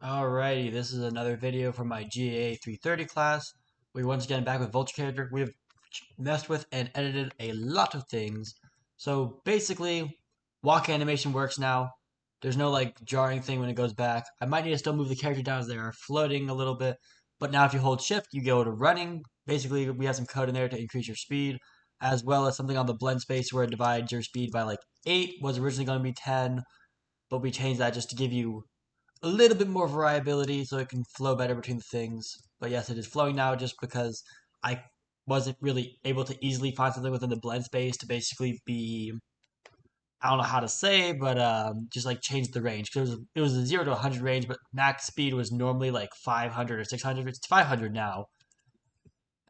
Alrighty, this is another video from my GAA 330 class. We're once again back with Vulture character. We have messed with and edited a lot of things. So basically, walk animation works now. There's no like jarring thing when it goes back. I might need to still move the character down as they are floating a little bit. But now if you hold shift, you go to running. Basically, we have some code in there to increase your speed, as well as something on the blend space where it divides your speed by like 8, was originally going to be 10, but we changed that just to give you a little bit more variability so it can flow better between the things. But yes, it is flowing now just because I wasn't really able to easily find something within the blend space to basically be, I don't know how to say, but just like change the range. Because it was a 0 to 100 range, but max speed was normally like 500 or 600. It's 500 now.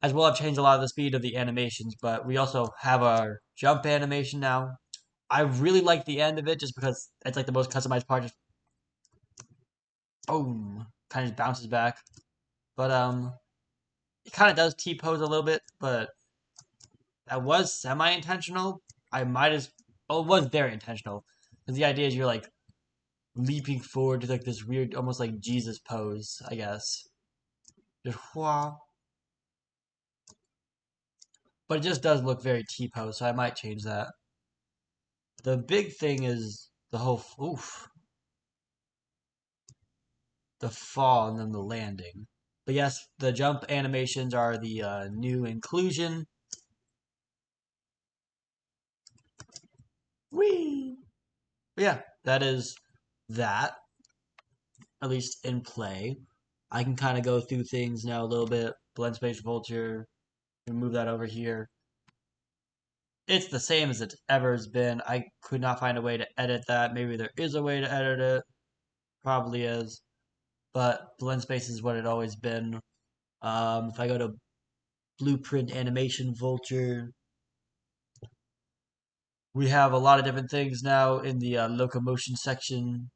As well, I've changed a lot of the speed of the animations, but we also have our jump animation now. I really like the end of it just because it's like the most customized part. Just boom, kind of just bounces back. But it kind of does T-pose a little bit, but that was semi-intentional. I might as oh, it was very intentional. Because the idea is you're like leaping forward to like this weird, almost like Jesus pose, I guess. Just wah. But it just does look very T-pose, so I might change that. The big thing is the whole the fall and then the landing. But yes, the jump animations are the new inclusion. Whee! But yeah, that is that, at least in play. I can kind of go through things now a little bit. Blend space vulture, move that over here. It's the same as it ever has been. I could not find a way to edit that. Maybe there is a way to edit it. Probably is. But blend space is what it always been. If I go to blueprint animation vulture, we have a lot of different things now in the locomotion section.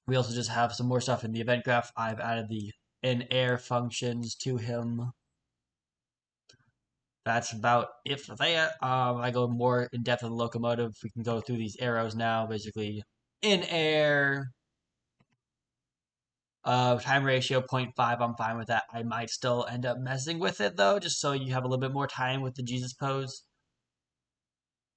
We also just have some more stuff in the event graph. I've added the in air functions to him. That's about it for that. I go more in depth on the locomotive. We can go through these arrows now. Basically, in air, time ratio 0.5. I'm fine with that. I might still end up messing with it though, just so you have a little bit more time with the Jesus pose.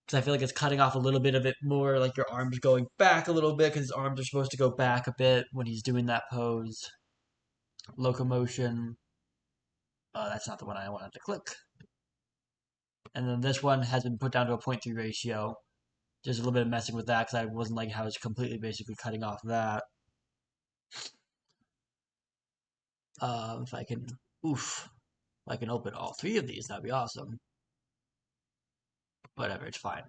Because I feel like it's cutting off a little bit of it more, like your arms going back a little bit, because his arms are supposed to go back a bit when he's doing that pose. Locomotion. That's not the one I wanted to click. And then this one has been put down to a 0.3 ratio. Just a little bit of messing with that because I wasn't like how it's completely basically cutting off that. If I can, if I can open all three of these, that'd be awesome. Whatever, it's fine.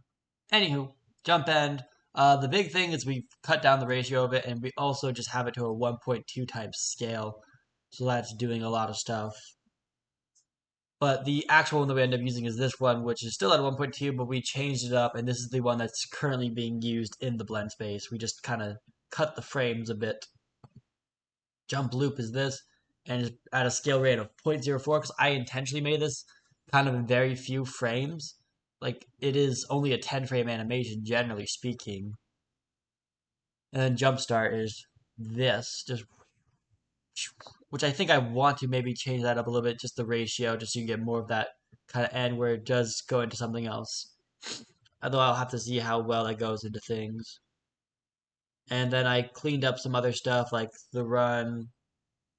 Anywho, jump end. The big thing is we cut down the ratio of it, and we also just have it to a 1.2 times scale. So that's doing a lot of stuff. But the actual one that we end up using is this one, which is still at 1.2, but we changed it up, and this is the one that's currently being used in the blend space. We just kind of cut the frames a bit. Jump loop is this, and it's at a scale rate of 0.04, because I intentionally made this kind of in very few frames. Like, it is only a 10 frame animation, generally speaking. And then jump start is this, just which I think I want to maybe change that up a little bit, just the ratio, just so you get more of that kind of end where it does go into something else. Although I'll have to see how well it goes into things. And then I cleaned up some other stuff, like the run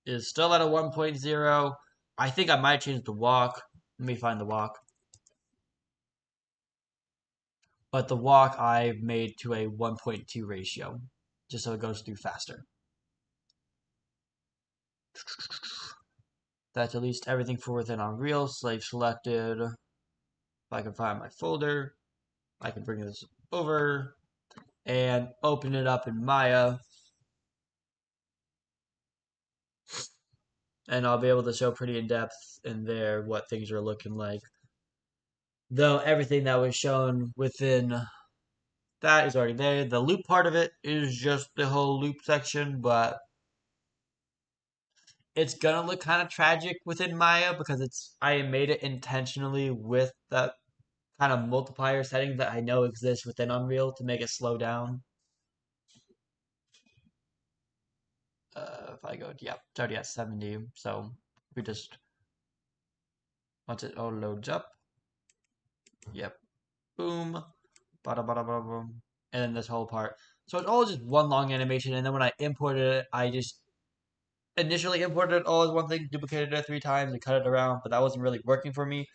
is still at a 1.0. I think I might change the walk. Let me find the walk. But the walk I've made to a 1.2 ratio, just so it goes through faster. That's at least everything for within Unreal. Slave selected. If I can find my folder, I can bring this over and open it up in Maya. And I'll be able to show pretty in depth in there what things are looking like. Though everything that was shown within that is already there. The loop part of it is just the whole loop section, but it's gonna look kind of tragic within Maya because I made it intentionally with that kind of multiplier setting that I know exists within Unreal to make it slow down. if I go, yeah, it's already at 70. So we just, once it all loads up, yep, boom, bada bada bada boom, and then this whole part. So it's all just one long animation, and then when I imported it, I just initially imported it all as one thing, duplicated it 3 times, and cut it around, but that wasn't really working for me.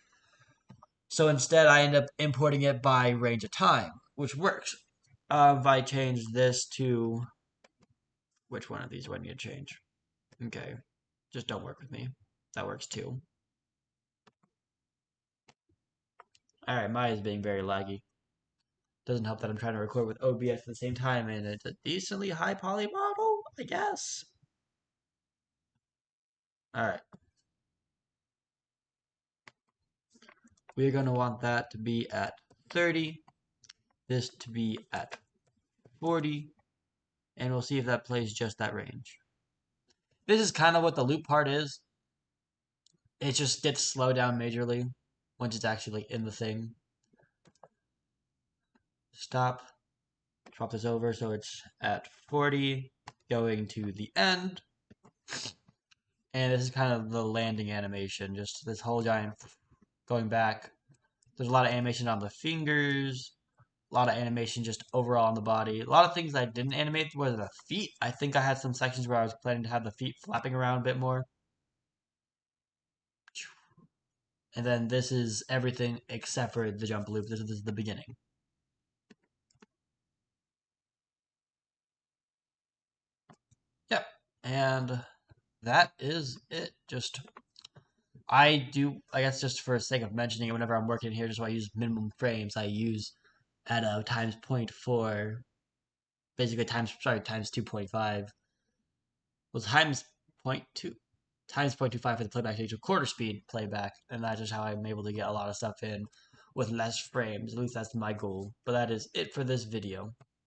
So instead, I end up importing it by range of time, which works. If I change this to, which one of these do I need to change? Okay, just don't work with me. That works too. Alright, mine is being very laggy. Doesn't help that I'm trying to record with OBS at the same time, and it's a decently high poly model, I guess. Alright, we're going to want that to be at 30, this to be at 40, and we'll see if that plays just that range. This is kind of what the loop part is. It just gets slowed down majorly once it's actually in the thing. Stop. Drop this over so it's at 40, going to the end. And this is kind of the landing animation, just this whole giant going back. There's a lot of animation on the fingers, a lot of animation just overall on the body. A lot of things I didn't animate were the feet. I think I had some sections where I was planning to have the feet flapping around a bit more. And then this is everything except for the jump loop. This is the beginning. Yep. And that is it. Just I guess just for the sake of mentioning it, whenever I'm working here, just so I use minimum frames, I use at a times 0.4, basically times 2.5. Well, times 0.2, times 0.25 for the playback stage, a quarter speed playback, and that's just how I'm able to get a lot of stuff in with less frames. At least that's my goal. But that is it for this video.